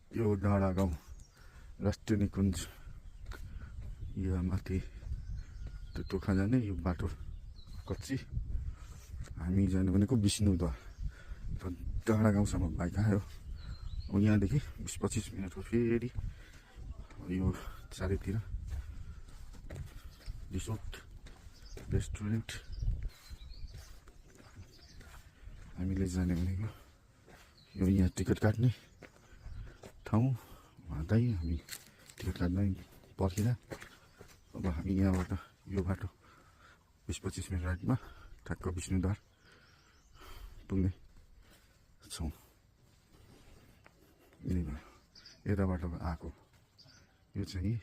यो डाँडा गाउँ राष्ट्रिय निकुञ्ज यो माथि त्यो टोखा जाने यो बाटो कच्ची हामी जानु भनेको विष्णुद्वार डाँडा गाउँसम्म बाइक आयो यहाँदेखि 20-25 मिनटको फेरि यो चारैतिर रिसोर्ट रेस्टुरेन्ट हामीले जाने भनेको यो यहाँ टिकट काट्ने ठाउँ हुँदै हामी टिकट काट्दै पर्खिँदा अब हामी यहाँबाट यो बाटो 20-25 मिनट राइडमा ठ्याक्क विष्णुद्वार पुग्ने छौँ। यताबाट आएको यो चाहिँ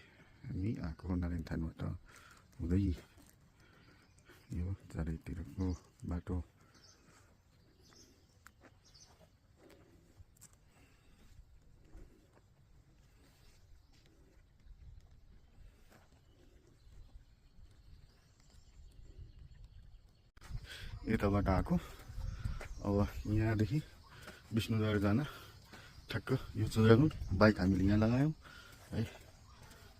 हामी आएको नारायण थानबाट हुँदै यो चारैतिरको बाटो यताबाट आएको अब यहाँदेखि विष्णुद्वार जान ठ्याक्क यो जग्गाको बाइक हामीले यहाँ लगायौँ है।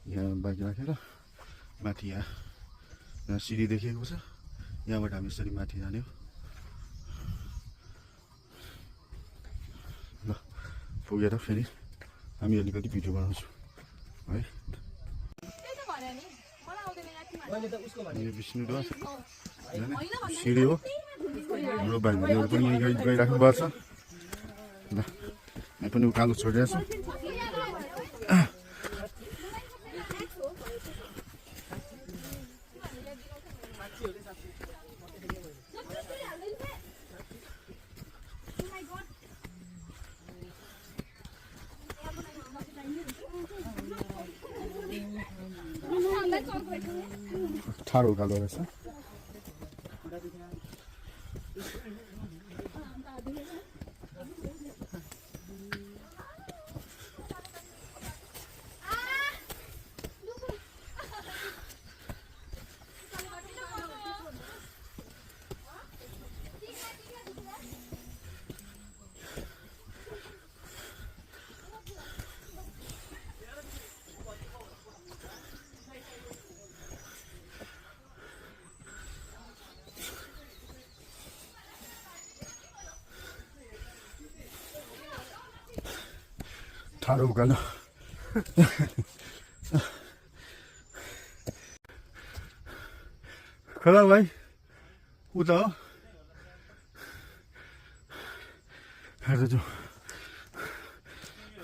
यहाँ बाइक राखेर माथि यहाँ सिडी देखिएको छ यहाँबाट हामी यसरी माथि जाने हो। ल पुगेर फेरि हामी अलिकति भिडियो बनाउँछौँ है। यो विष्णुद्वार सिडी हो हाम्रो भाइहरू पनि यहीँ गइराख्नु भएको छ। ल यहाँ पनि उकालो छोडिरहेको छु। ठाडो उकालो रहेछ। ठाडो उकालो खला भाइ उता हो हेर्दै जाउँ।